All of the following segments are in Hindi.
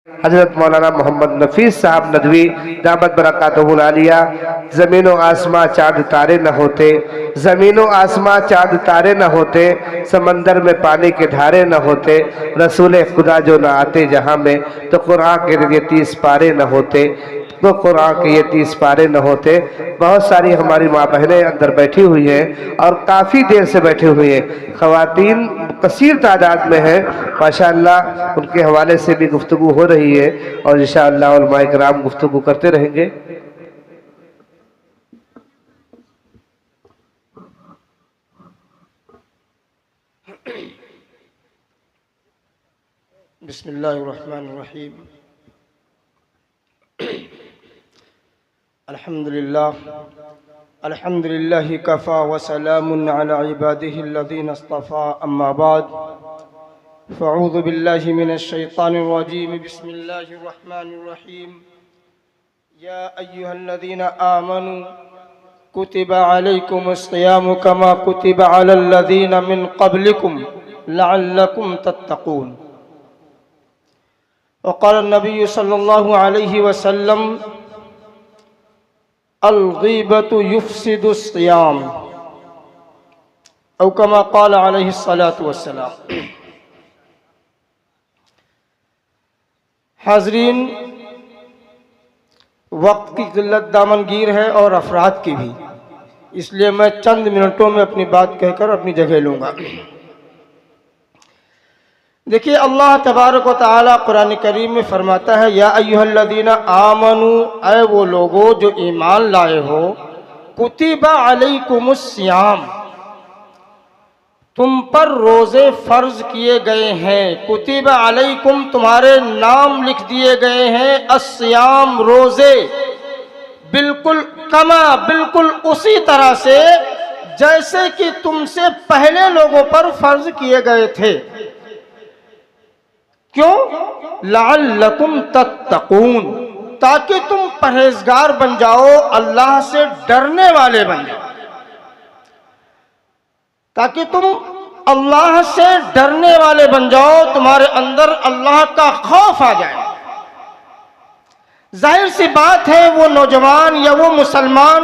हजरत मौलाना मोहम्मद नफीस साहब नदवी दामत बरकातुहुल आलिया। ज़मीनो आसमां चाँद तारे न होते, ज़मीनो आसमां चाँद तारे न होते, समंदर में पानी के धारे न होते, रसूल खुदा जो न आते जहाँ में, तो कुरान के ये 30 पारे न होते, तो कुरान के ये 30 पारे न होते। बहुत सारी हमारी माँ बहनें अंदर बैठी हुई हैं और काफ़ी देर से बैठी हुई हैं। ख़वातीन कसीर तादाद में हैं माशाअल्लाह। उनके हवाले से भी गुफ्तगू हो रही है और इंशाअल्लाह उलमाए किराम गुफ्तगू करते रहेंगे। बिस्मिल्लाहिर्रहमानिर्रहीम। अल्हम्दुलिल्लाह कफ़ा व सलामुन अला इबादिहिल्लज़ीना इस्तफ़ा, अम्मा बाद, फ़अऊज़ु बिल्लाहि मिनश शैतानिर रजीम। बिस्मिल्लाहिर्रहमानिर्रहीम। या अय्युहल्लज़ीना आमनू कुतिबा अलैकुमुस सियामु कमा कुतिबा अलल्लज़ीना मिन क़ब्लिकुम लअल्लकुम तत्तक़ून। वक़ाल नबी सल्लल्लाहु अलैहि वसल्लम अल-ग़ीबतु युफ़्सिदु सियाम, औ कमा क़ाल अलैहि सलातु वस्सलाम। हाज़रीन, वक्त की क़िल्लत दामनगीर है और अफराद की भी, इसलिए मैं चंद मिनटों में अपनी बात कहकर अपनी जगह लूँगा। देखिए, अल्लाह तबारक व तआला कुरान करीम में फरमाता है, या अय्युहल्लज़ीना आमनू, ऐ वो लोगो जो ईमान लाए हो, कुतिबा अलैकुमुस सियाम, तुम पर रोज़े फ़र्ज किए गए हैं। कुतिबा अलैकुम, तुम्हारे नाम लिख दिए गए हैं, अस्सियाम, रोज़े, बिल्कुल कमा, बिल्कुल उसी तरह से जैसे कि तुमसे पहले लोगों पर फ़र्ज किए गए थे। क्यों? लअल्लकुम तत्तक़ून, ताकि तुम परहेजगार बन जाओ, अल्लाह से डरने वाले बन जाओ, ताकि तुम अल्लाह से डरने वाले बन जाओ, तुम्हारे अंदर अल्लाह का खौफ आ जाए। जाहिर सी बात है, वो नौजवान या वो मुसलमान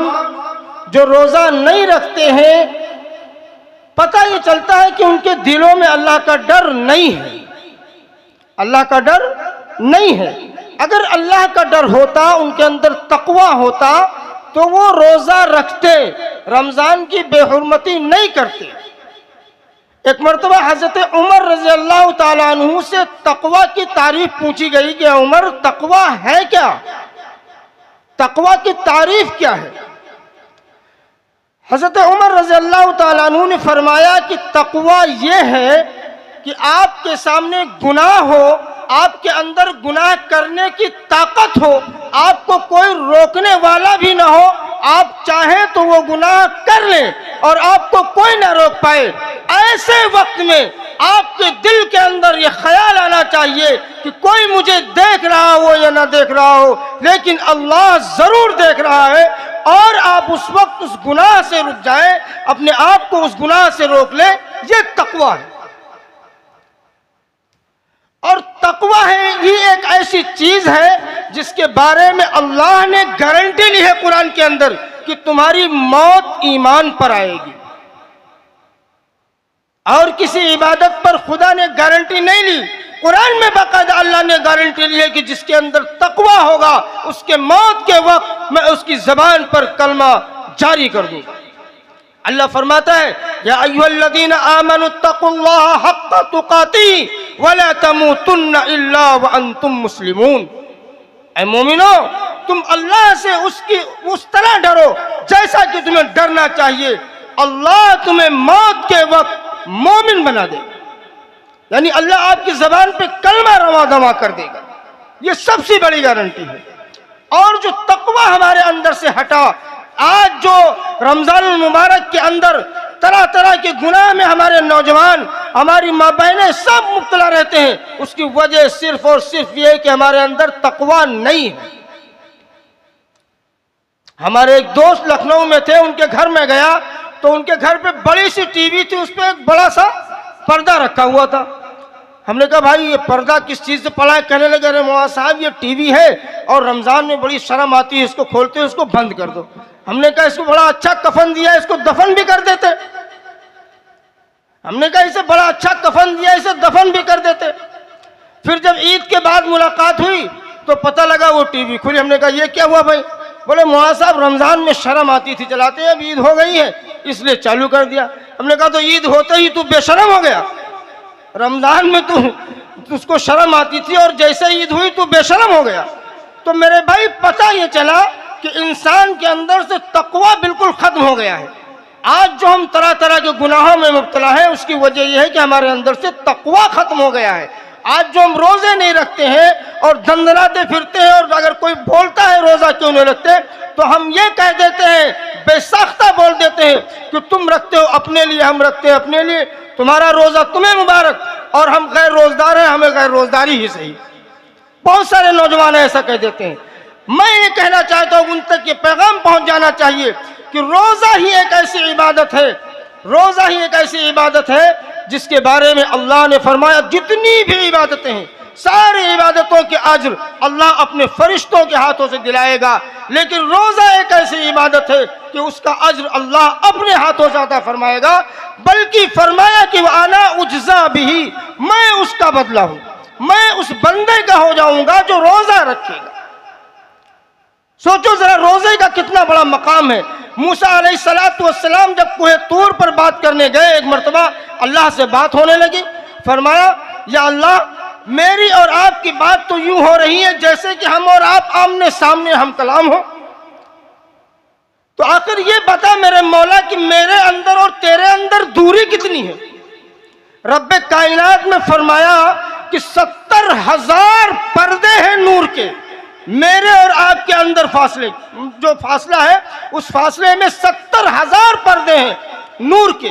जो रोज़ा नहीं रखते हैं, पता ये चलता है कि उनके दिलों में अल्लाह का डर नहीं है, अल्लाह का डर नहीं है। अगर अल्लाह का डर होता, उनके अंदर तक़वा होता, तो वो रोज़ा रखते, रमज़ान की बेहुरमती नहीं करते। एक मरतबा हज़रत उमर रज़ी अल्लाह ताला अन्हु से तक़वा की तारीफ पूछी गई कि उमर, तक़वा है क्या? तक़वा की तारीफ क्या है? हज़रत उमर रज़ी अल्लाह ताला अन्हु ने फरमाया कि तक़वा ये है कि आपके सामने गुनाह हो, आपके अंदर गुनाह करने की ताकत हो, आपको कोई रोकने वाला भी ना हो, आप चाहें तो वो गुनाह कर लें और आपको कोई ना रोक पाए। ऐसे वक्त में आपके दिल के अंदर ये ख्याल आना चाहिए कि कोई मुझे देख रहा हो या ना देख रहा हो, लेकिन अल्लाह ज़रूर देख रहा है, और आप उस वक्त उस गुनाह से रुक जाएं, अपने आप को उस गुनाह से रोक लें। ये तक़वा है। और तक़वा है ही एक ऐसी चीज है जिसके बारे में अल्लाह ने गारंटी ली है कुरान के अंदर कि तुम्हारी मौत ईमान पर आएगी। और किसी इबादत पर खुदा ने गारंटी नहीं ली, कुरान में बाकायदा अल्लाह ने गारंटी ली है कि जिसके अंदर तक़वा होगा, उसके मौत के वक्त मैं उसकी ज़बान पर कलमा जारी कर दूंगा। अल्लाह फरमाता है, या अय्युहल्लज़ीना आमनु तक़ुल्लाह हक़्क़ तुक़ाती वला तमूतुन्ना इल्ला व अंतुम मुस्लिमून। ऐ मोमिनो, तुम अल्लाह से उस तरह डरो जैसा कि तुम्हें डरना चाहिए। अल्लाह तुम्हें मौत के वक्त मोमिन बना देगा, यानी अल्लाह आपकी ज़बान पे कलमा रवा दवा कर देगा। ये सबसे बड़ी गारंटी है। और जो तक़वा हमारे अंदर से हटा, आज जो रमज़ान मुबारक के अंदर तरह तरह के गुनाह में हमारे नौजवान, हमारी माँ बहनें सब मुब्तला रहते हैं, उसकी वजह सिर्फ और सिर्फ ये है कि हमारे अंदर तक़वा नहीं है। हमारे एक दोस्त लखनऊ में थे, उनके घर में गया तो उनके घर पे बड़ी सी टीवी थी, उस पर एक बड़ा सा पर्दा रखा हुआ था। हमने कहा भाई ये पर्दा किस चीज़ से पड़ा है? कहने लगे अरे मौलाना साहब ये टीवी है और रमज़ान में बड़ी शर्म आती है, इसको खोलते हो इसको बंद कर दो। हमने कहा इसको बड़ा अच्छा कफन दिया, इसको दफन भी कर देते। हमने कहा इसे बड़ा अच्छा कफन दिया, इसे दफन भी कर देते। फिर जब ईद के बाद मुलाकात हुई तो पता लगा वो टीवी खुली। हमने कहा ये क्या हुआ भाई? बोले मौलाना साहब रमज़ान में शर्म आती थी चलाते, अब ईद हो गई है इसलिए चालू कर दिया। हमने कहा तो ईद होते ही तू बेशरम हो गया? रमज़ान में तू उसको शर्म आती थी और जैसे ईद हुई तू बेशरम हो गया? तो मेरे भाई पता ये चला कि इंसान के अंदर से तकवा बिल्कुल खत्म हो गया है। आज जो हम तरह तरह के गुनाहों में मुब्तला हैं उसकी वजह यह है कि हमारे अंदर से तकवा खत्म हो गया है। आज जो हम रोजे नहीं रखते हैं और दंदनाते फिरते हैं, और अगर कोई बोलता है रोजा क्यों नहीं रखते तो हम ये कह देते हैं, बेसाख्ता बोल देते हैं कि तुम रखते हो अपने लिए, हम रखते हैं अपने लिए, तुम्हारा रोजा तुम्हें मुबारक, और हम गैर रोजदार हैं, हमें गैर रोजदारी ही सही। बहुत सारे नौजवान ऐसा कह देते हैं। मैं ये कहना चाहता हूँ उन तक ये पैगाम पहुंच जाना चाहिए कि रोजा ही एक ऐसी इबादत है, रोजा ही एक ऐसी इबादत है जिसके बारे में अल्लाह ने फरमाया जितनी भी इबादतें हैं सारी इबादतों के अज्र अल्लाह अपने फरिश्तों के हाथों से दिलाएगा, लेकिन रोजा एक ऐसी इबादत है कि उसका अज्र अल्लाह अपने हाथों से अता फरमाएगा। बल्कि फरमाया कि आना उज्जा भी, मैं उसका बदला हूं, मैं उस बंदे का हो जाऊंगा जो रोजा रखेगा। सोचो जरा रोजे का कितना बड़ा मकाम है। मूसा अलैहिस्सलातु वस्सलाम जब कोहे तूर पर बात करने गए, एक मरतबा अल्लाह से बात होने लगी, फरमाया या अल्लाह मेरी और आपकी बात तो यूं हो रही है जैसे कि हम और आप आमने सामने हम कलाम हो। तो आखिर ये बता मेरे मौला कि मेरे अंदर और तेरे अंदर दूरी कितनी है? रब्बे कायनात में फरमाया कि 70,000 पर्दे हैं नूर के, मेरे और आपके अंदर फासले, जो फासला है उस फासले में 70,000 पर्दे हैं नूर के,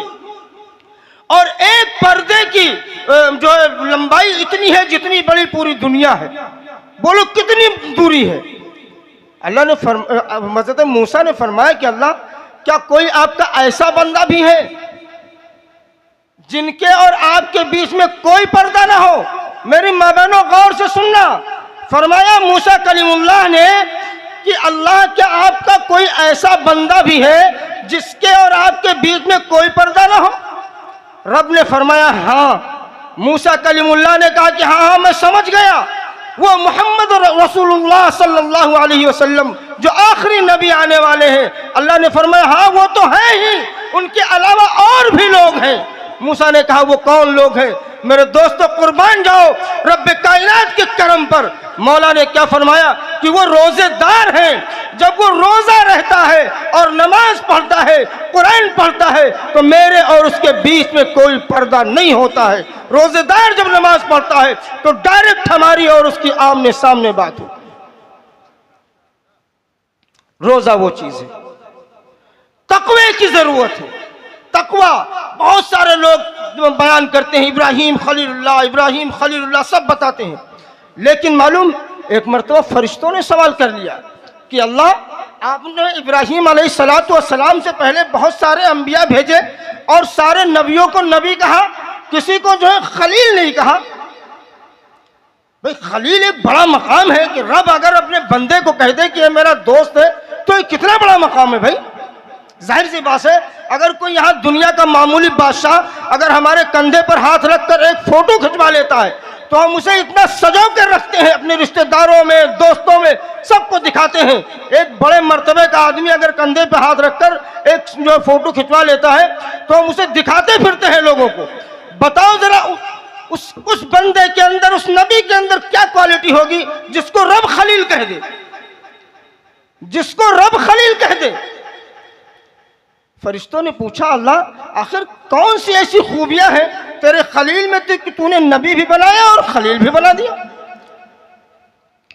और एक पर्दे की जो लंबाई इतनी है जितनी बड़ी पूरी दुनिया है। बोलो कितनी दूरी है? अल्लाह ने हज़रत मूसा ने फरमाया कि अल्लाह क्या कोई आपका ऐसा बंदा भी है जिनके और आपके बीच में कोई पर्दा ना हो? मेरी माँ बहनों गौर से सुनना, फरमाया मूसा कलीमुल्लाह ने कि अल्लाह क्या आपका कोई ऐसा बंदा भी है जिसके और आपके बीच में कोई पर्दा ना हो? रब ने फरमाया हाँ। मूसा कलीमुल्लाह ने कहा कि हाँ हाँ मैं समझ गया, वो मोहम्मद रसूलुल्लाह सल्लल्लाहु अलैहि वसल्लम जो आखिरी नबी आने वाले हैं। अल्लाह ने फरमाया हाँ वो तो है ही, उनके अलावा और भी लोग हैं। मूसा ने कहा वो कौन लोग हैं? मेरे दोस्तों कुर्बान जाओ रब्बे कायनात के करम पर। मौला ने क्या फरमाया कि वो रोजेदार हैं। जब वो रोजा रहता है और नमाज पढ़ता है, कुरान पढ़ता है, तो मेरे और उसके बीच में कोई पर्दा नहीं होता है। रोजेदार जब नमाज पढ़ता है तो डायरेक्ट हमारी और उसकी आमने सामने बात होती है। रोजा वो चीज है, तकवे की जरूरत है। तकवा बहुत सारे लोग बयान करते हैं, इब्राहिम खलीलुल्लाह सब बताते हैं, लेकिन मालूम एक मरतबा फरिश्तों ने सवाल कर लिया कि अल्लाह आपने इब्राहिम अलैहिस्सलातु वस्सलाम से पहले बहुत सारे अंबिया भेजे और सारे नबियों को नबी कहा, किसी को जो है खलील नहीं कहा। भाई खलील एक बड़ा मकाम है कि रब अगर अपने बंदे को कह दे कि ये मेरा दोस्त है तो ये कितना बड़ा मकाम है। भाई जाहिर सी बात है, अगर कोई यहाँ दुनिया का मामूली बादशाह अगर हमारे कंधे पर हाथ रखकर एक फोटो खिंचवा लेता है तो हम उसे इतना सजा कर रखते हैं, अपने रिश्तेदारों में, दोस्तों में, सबको दिखाते हैं। एक बड़े मर्तबे का आदमी अगर कंधे पर हाथ रखकर एक जो फोटो खिंचवा लेता है तो हम उसे दिखाते फिरते हैं लोगों को। बताओ जरा उस बंदे के अंदर, उस नबी के अंदर क्या क्वालिटी होगी जिसको रब खलील कह दे, जिसको रब खलील कह दे। फरिश्तों ने पूछा अल्लाह आखिर कौन सी ऐसी खूबियां हैं तेरे खलील में कि तूने नबी भी बनाया और खलील भी बना दिया?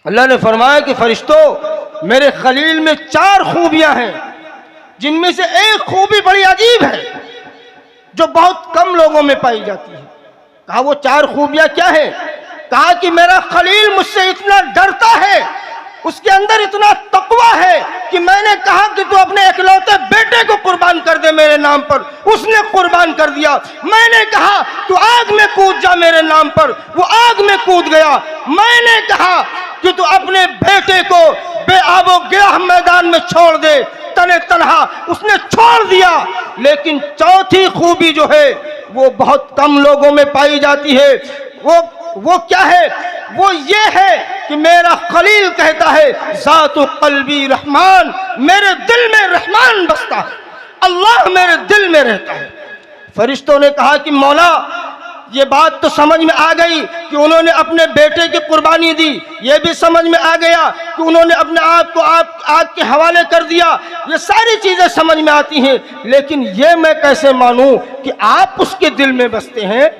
अल्लाह ने फरमाया कि फरिश्तों मेरे खलील में 4 खूबियां हैं, जिनमें से एक खूबी बड़ी अजीब है जो बहुत कम लोगों में पाई जाती है। कहा वो 4 खूबियां क्या है? कहा कि मेरा खलील मुझसे इतना डरता है उसके अंदर इतना तकवा है कि मैंने कहा कि तू अपने इकलौते बेटे को कुर्बान कर दे मेरे नाम पर, उसने कुर्बान कर दिया। मैंने कहा तू आग में कूद जा मेरे नाम पर, वो आग में कूद गया। मैंने कहा कि तू अपने बेटे को बेआबो गिराह मैदान में छोड़ दे, तने तनहा, उसने छोड़ दिया। लेकिन चौथी खूबी जो है वो बहुत कम लोगों में पाई जाती है। वो क्या है? वो ये है कि मेरा खलील कहता है ज़ातु क़ल्बी रहमान, मेरे दिल में रहमान बसता है, अल्लाह मेरे दिल में रहता है। फरिश्तों ने कहा कि मौला ये बात तो समझ में आ गई कि उन्होंने अपने बेटे की कुर्बानी दी, ये भी समझ में आ गया कि उन्होंने अपने आप को आग के हवाले कर दिया, ये सारी चीजें समझ में आती हैं, लेकिन ये मैं कैसे मानूं कि आप उसके दिल में बसते हैं?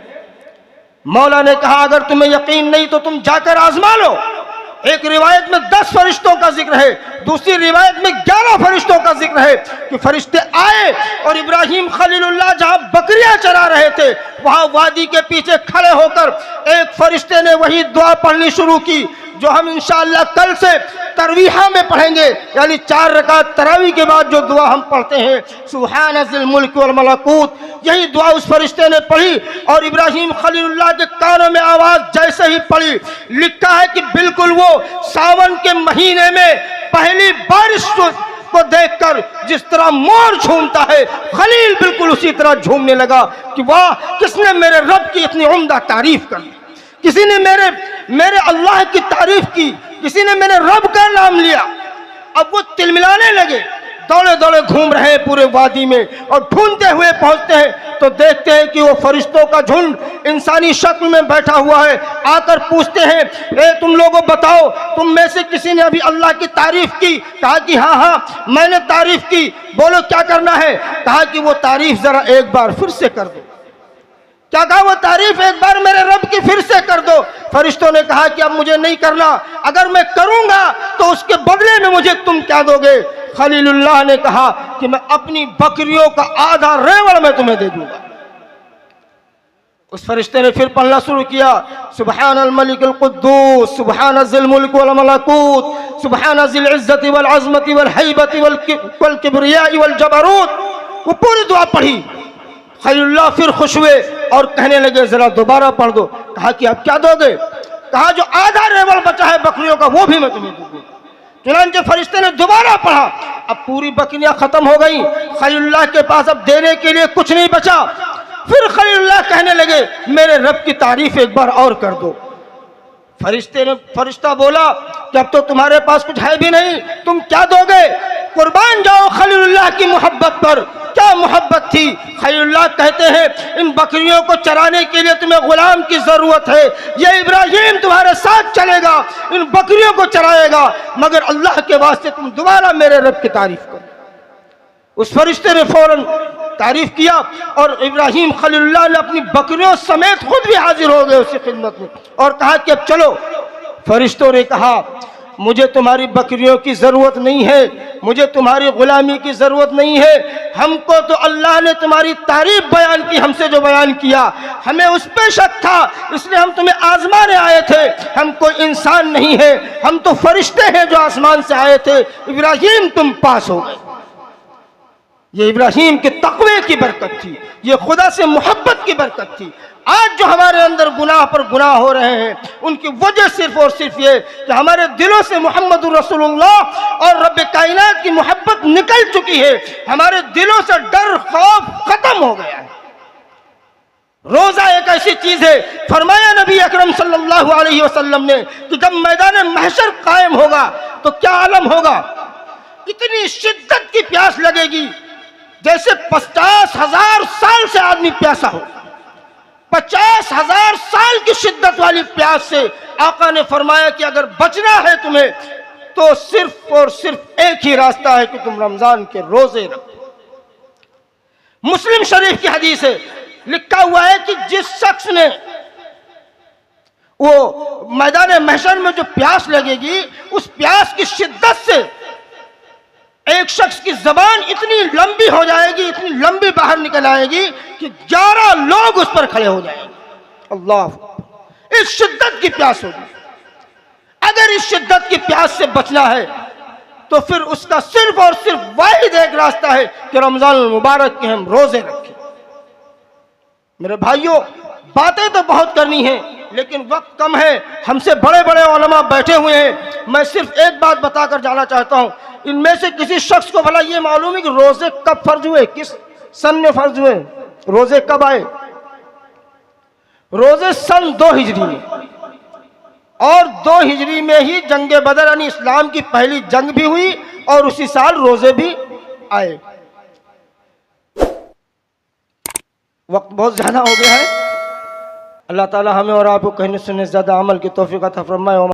मौला ने कहा अगर तुम्हें यकीन नहीं तो तुम जाकर आजमा लो। एक रिवायत में 10 फरिश्तों का जिक्र है, दूसरी रिवायत में 11 फरिश्तों का जिक्र है कि फरिश्ते आए और इब्राहिम खलीलुल्लाह जहां बकरियां चरा रहे थे वहां वादी के पीछे खड़े होकर एक फरिश्ते ने वही दुआ पढ़नी शुरू की जो हम इंशाअल्लाह कल से तरवीहा में पढ़ेंगे, यानी 4 रकात तरावी के बाद जो दुआ हम पढ़ते हैं, सुब्हान ज़िल मुल्क वल मलकूत, यही दुआ उस फरिश्ते ने पढ़ी और इब्राहिम खलीलुल्लाह के कानों में आवाज जैसे ही पड़ी, लिखा है कि बिल्कुल वो सावन के महीने में पहली बारिश को देखकर जिस तरह मोर झूमता है, खलील बिल्कुल उसी तरह झूमने लगा कि वाह, किसने मेरे रब की इतनी उम्दा तारीफ कर दी, किसी ने मेरे अल्लाह की तारीफ की, किसी ने मेरे रब का नाम लिया। अब वो तिलमिलाने लगे, दौड़े दौड़े घूम रहे हैं पूरे वादी में और ढूंढते हुए पहुंचते हैं तो देखते हैं कि वो फरिश्तों का झुंड इंसानी शक्ल में बैठा हुआ है। आकर पूछते हैं ए तुम लोगों बताओ, तुम में से किसी ने अभी अल्लाह की तारीफ की? कहा कि हाँ हाँ मैंने तारीफ की। बोलो क्या करना है? कहा कि वो तारीफ जरा एक बार फिर से कर दो। क्या कहा? वो तारीफ एक बार मेरे रब की फिर से कर दो। फरिश्तों ने कहा कि अब मुझे नहीं करना, अगर मैं करूंगा तो उसके बदले में मुझे तुम क्या दोगे? खलीलुल्लाह ने कहा कि मैं अपनी बकरियों का आधा रेवड़ मैं तुम्हें दे दूंगा। उस फरिश्ते ने फिर पढ़ना शुरू किया, सुब्हानल मलिकुल कुद्दूस, सुब्हान ज़िल मुल्क वल मलकूत, सुब्हान ज़िल इज़्ज़ति वल अज़मति वल हैबति वल किब्रियाइ वल जबरूत। वो पूरी दुआ पढ़ी। खलीलुल्लाह फिर खुश हुए और कहने लगे जरा दोबारा पढ़ दो। कहा कि अब क्या दोगे? कहा जो आधा रेवड़ बचा है बकरियों का वो भी मैं तुम्हें दूंगा। चुनांचे फरिश्ते ने दोबारा पढ़ा, अब पूरी बकरियां खत्म हो गई, खलीलुल्लाह के पास अब देने के लिए कुछ नहीं बचा। फिर खलीलुल्लाह कहने लगे मेरे रब की तारीफ एक बार और कर दो। फरिश्ता बोला कि अब तो तुम्हारे पास कुछ है भी नहीं, तुम क्या दोगे? कुर्बान जाओ खलीलुल्लाह की मोहब्बत पर। क्या मोहब्बत थी? खलीलुल्लाह कहते हैं इन बकरियों को चराने के लिए तुम्हें गुलाम की जरूरत है, ये इब्राहिम तुम्हारे साथ चलेगा, इन बकरियों को चराएगा, मगर अल्लाह के वास्ते तुम दोबारा मेरे रब की तारीफ करो। उस फरिश्ते ने फौरन तारीफ किया और इब्राहिम खलीलुल्लाह ने अपनी बकरियों समेत खुद भी हाजिर हो गए उसकी खिदमत में और कहा कि अब चलो। फरिश्तों ने कहा मुझे तुम्हारी बकरियों की जरूरत नहीं है, मुझे तुम्हारी गुलामी की जरूरत नहीं है, हमको तो अल्लाह ने तुम्हारी तारीफ बयान की, हमसे जो बयान किया हमें उस पे शक था, इसलिए हम तुम्हें आजमाने आए थे। हम कोई इंसान नहीं है, हम तो फरिश्ते हैं जो आसमान से आए थे। इब्राहिम तुम पास हो गए। ये इब्राहिम के तकवे की बरकत थी, ये खुदा से मोहब्बत की बरकत थी। आज जो हमारे अंदर गुनाह पर गुनाह हो रहे हैं उनकी वजह सिर्फ और सिर्फ ये कि हमारे दिलों से मोहम्मदुर रसूलुल्लाह और रब कायनात की मोहब्बत निकल चुकी है, हमारे दिलों से डर खौफ खत्म हो गया है। रोजा एक ऐसी चीज है, फरमाया नबी अकरम सल्लल्लाहु अलैहि वसल्लम ने कि जब मैदान महशर कायम होगा तो क्या आलम होगा? इतनी शिद्दत की प्यास लगेगी जैसे 50,000 साल से आदमी प्यासा हो। 50,000 साल की शिद्दत वाली प्यास से आका ने फरमाया कि अगर बचना है तुम्हें तो सिर्फ और सिर्फ एक ही रास्ता है कि तुम रमजान के रोजे रखो। मुस्लिम शरीफ की हदीस है, लिखा हुआ है कि जिस शख्स ने वो मैदान महशर में जो प्यास लगेगी उस प्यास की शिद्दत से एक शख्स की जबान इतनी लंबी हो जाएगी, इतनी लंबी बाहर निकल आएगी कि 11 लोग उस पर खड़े हो जाएंगे। अल्लाह, इस शिद्दत की प्यास होगी। अगर इस शिद्दत की प्यास से बचना है तो फिर उसका सिर्फ और सिर्फ वाहिद एक रास्ता है कि रमजान मुबारक के हम रोजे रखें। मेरे भाइयों, बातें तो बहुत करनी है लेकिन वक्त कम है, हमसे बड़े बड़े उलमा बैठे हुए हैं। मैं सिर्फ एक बात बताकर जाना चाहता हूं, इनमें से किसी शख्स को भला ये मालूम है कि रोजे कब फर्ज हुए, किस सन में फर्ज हुए, रोजे कब आए? रोजे सन 2 हिजरी में, और 2 हिजरी में ही जंग बदर यानी इस्लाम की पहली जंग भी हुई और उसी साल रोजे भी आए। वक्त बहुत ज्यादा हो गया है। अल्लाह ताला हमें और आपको कहने सुनने से ज्यादा अमल की तौफीक अता फरमाए।